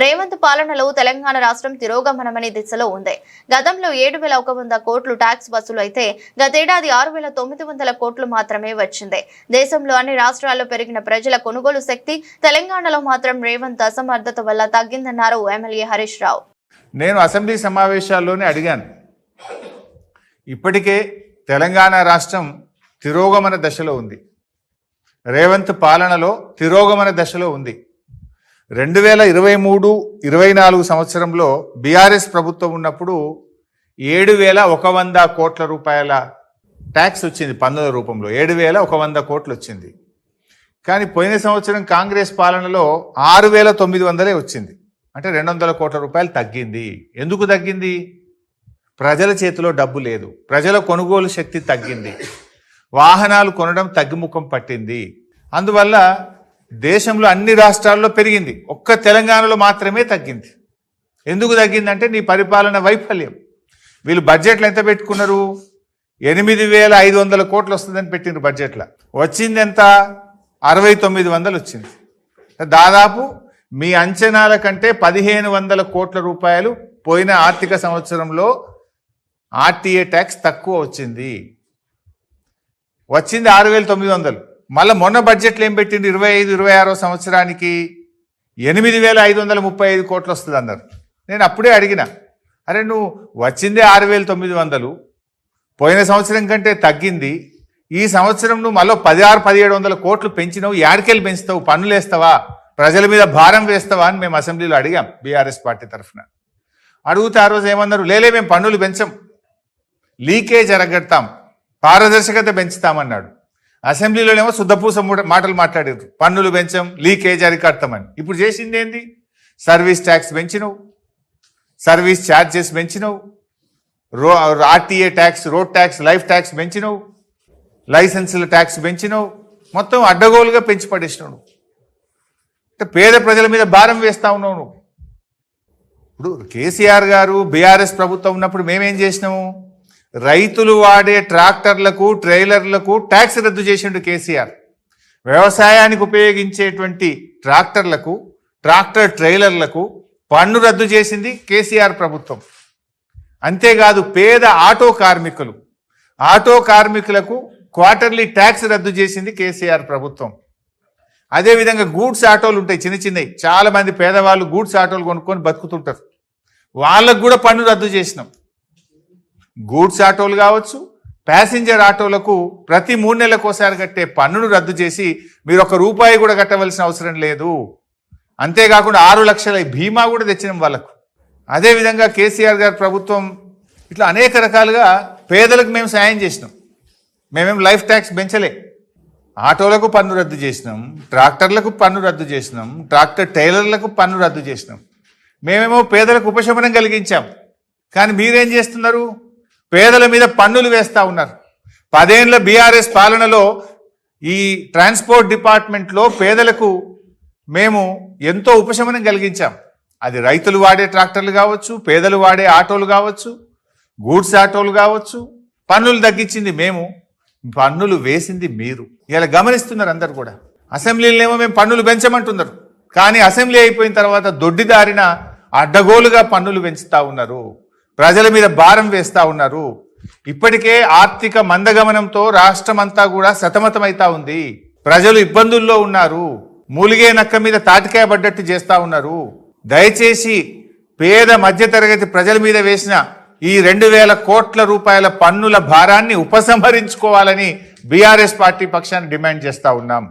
రేవంత్ పాలనలో తెలంగాణ రాష్ట్రం తిరోగమనమనే దిశలో ఉంది. గతంలో 7,100 కోట్లు ట్యాక్స్ వసూలు అయితే గతేడాది 6,900 కోట్లు మాత్రమే వచ్చింది. దేశంలో అన్ని రాష్ట్రాల్లో పెరిగిన ప్రజల కొనుగోలు శక్తి తెలంగాణలో మాత్రం రేవంత్ అసమర్థత వల్ల తగ్గిందన్నారు ఎమ్మెల్యే హరీష్ రావు. నేను అసెంబ్లీ సమావేశాల్లోనే అడిగాను, ఇప్పటికే తెలంగాణ రాష్ట్రం తిరోగమన దశలో ఉంది. రేవంత్ పాలనలో తిరోగమన దశలో ఉంది. 2023-24 సంవత్సరంలో బీఆర్ఎస్ ప్రభుత్వం ఉన్నప్పుడు 7,100 కోట్ల రూపాయల ట్యాక్స్ వచ్చింది, పన్నుల రూపంలో 7,100 కోట్లు వచ్చింది. కానీ పోయిన సంవత్సరం కాంగ్రెస్ పాలనలో 6,900 వచ్చింది. అంటే 200 కోట్ల రూపాయలు తగ్గింది. ఎందుకు తగ్గింది? ప్రజల చేతిలో డబ్బు లేదు, ప్రజల కొనుగోలు శక్తి తగ్గింది, వాహనాలు కొనడం తగ్గుముఖం పట్టింది. అందువల్ల దేశంలో అన్ని రాష్ట్రాల్లో పెరిగింది, ఒక్క తెలంగాణలో మాత్రమే తగ్గింది. ఎందుకు తగ్గిందంటే నీ పరిపాలన వైఫల్యం. వీళ్ళు బడ్జెట్లు ఎంత పెట్టుకున్నారు? 8,500 కోట్లు వస్తుందని పెట్టినారు బడ్జెట్లో. వచ్చింది ఎంత? 6,900 వచ్చింది. దాదాపు మీ అంచనాల కంటే 1,500 కోట్ల రూపాయలు పోయిన ఆర్థిక సంవత్సరంలో ఆర్టీఏ ట్యాక్స్ తక్కువ వచ్చింది. 6,900. మళ్ళీ మొన్న బడ్జెట్లో ఏం పెట్టింది? 25-26 సంవత్సరానికి 8,535 కోట్లు వస్తుంది అన్నారు. నేను అప్పుడే అడిగిన, అరే నువ్వు వచ్చిందే 6,900, పోయిన సంవత్సరం కంటే తగ్గింది, ఈ సంవత్సరం నువ్వు మళ్ళీ 16-1700 కోట్లు పెంచినావు, యాడికెళ్ళి పెంచుతావు? పన్నులు వేస్తావా? ప్రజల మీద భారం వేస్తావా అని మేము అసెంబ్లీలో అడిగాం బీఆర్ఎస్ పార్టీ తరఫున. అడిగితే ఆ రోజు ఏమన్నారు? లేలే, మేము పన్నులు పెంచం, లీకేజ్ అరగడతాం, పారదర్శకత పెంచుతామన్నాడు. అసెంబ్లీలోనేమో శుద్ధపూస మాటలు మాట్లాడారు, పన్నులు పెంచాం, లీకేజ్ అరికడతామని. ఇప్పుడు చేసింది ఏంది? సర్వీస్ ట్యాక్స్ పెంచినవు, సర్వీస్ ఛార్జెస్ పెంచినవు, RTA tax, road tax, life tax పెంచినవు, లైసెన్సుల ట్యాక్స్ పెంచినవు, మొత్తం అడ్డగోలుగా పెంచి పడేసినావు. అంటే పేద ప్రజల మీద భారం వేస్తా ఉన్నావు నువ్వు. ఇప్పుడు కేసీఆర్ గారు బీఆర్ఎస్ ప్రభుత్వం ఉన్నప్పుడు మేమేం చేసినాము? రైతులు వాడే ట్రాక్టర్లకు, ట్రైలర్లకు ట్యాక్స్ రద్దు చేసిండు కేసీఆర్. వ్యవసాయానికి ఉపయోగించేటువంటి ట్రాక్టర్లకు, ట్రాక్టర్ ట్రైలర్లకు పన్ను రద్దు చేసింది కేసీఆర్ ప్రభుత్వం. అంతేకాదు పేద ఆటో కార్మికులకు క్వార్టర్లీ ట్యాక్స్ రద్దు చేసింది కేసీఆర్ ప్రభుత్వం. అదేవిధంగా గూడ్స్ ఆటోలు ఉంటాయి, చిన్న చిన్నవి, చాలా మంది పేదవాళ్ళు గూడ్స్ ఆటోలు కొనుక్కొని బతుకుతుంటారు, వాళ్ళకు కూడా పన్ను రద్దు చేసినాం. గూడ్స్ ఆటోలు కావచ్చు, ప్యాసింజర్ ఆటోలకు ప్రతి 3 నెలలకోసారి కట్టే పన్నును రద్దు చేసి మీరు ₹1 కూడా కట్టవలసిన అవసరం లేదు. అంతేకాకుండా 6 లక్షల బీమా కూడా తెచ్చినాం వాళ్ళకు. అదేవిధంగా కేసీఆర్ గారి ప్రభుత్వం ఇట్లా అనేక రకాలుగా పేదలకు మేము సాయం చేసినాం. మేమేం లైఫ్ ట్యాక్స్ పెంచలే. ఆటోలకు పన్ను రద్దు చేసినాం, ట్రాక్టర్లకు పన్ను రద్దు చేసినాం, ట్రాక్టర్ టైలర్లకు పన్ను రద్దు చేసినాం. మేమేమో పేదలకు ఉపశమనం కలిగించాం. కానీ మీరేం చేస్తున్నారు? పేదల మీద పన్నులు వేస్తూ ఉన్నారు. 10 ఏళ్ల బీఆర్ఎస్ పాలనలో ఈ ట్రాన్స్పోర్ట్ డిపార్ట్మెంట్లో పేదలకు మేము ఎంతో ఉపశమనం కలిగించాం. అది రైతులు వాడే ట్రాక్టర్లు కావచ్చు, పేదలు వాడే ఆటోలు కావచ్చు, గూడ్స్ ఆటోలు కావచ్చు. పన్నులు తగ్గించింది మేము, పన్నులు వేసింది మీరు. ఇలా గమనిస్తున్నారు అందరు కూడా. అసెంబ్లీలోనేమో మేము పన్నులు పెంచమంటున్నారు, కానీ అసెంబ్లీ అయిపోయిన తర్వాత దొడ్డిదారిన అడ్డగోలుగా పన్నులు పెంచుతా ఉన్నారు, ప్రజల మీద భారం వేస్తా ఉన్నారు. ఇప్పటికే ఆర్థిక మందగమనంతో రాష్ట్రం అంతా కూడా సతమతమైతా ఉంది. ప్రజలు ఇబ్బందుల్లో ఉన్నారు, మూలిగే నక్క మీద తాటికాయ పడ్డట్టు చేస్తా ఉన్నారు. దయచేసి పేద మధ్యతరగతి ప్రజల మీద వేసిన ఈ 2,000 కోట్ల రూపాయల పన్నుల భారాన్ని ఉపసంహరించుకోవాలని బీఆర్ఎస్ పార్టీ పక్షాన్ని డిమాండ్ చేస్తా ఉన్నాం.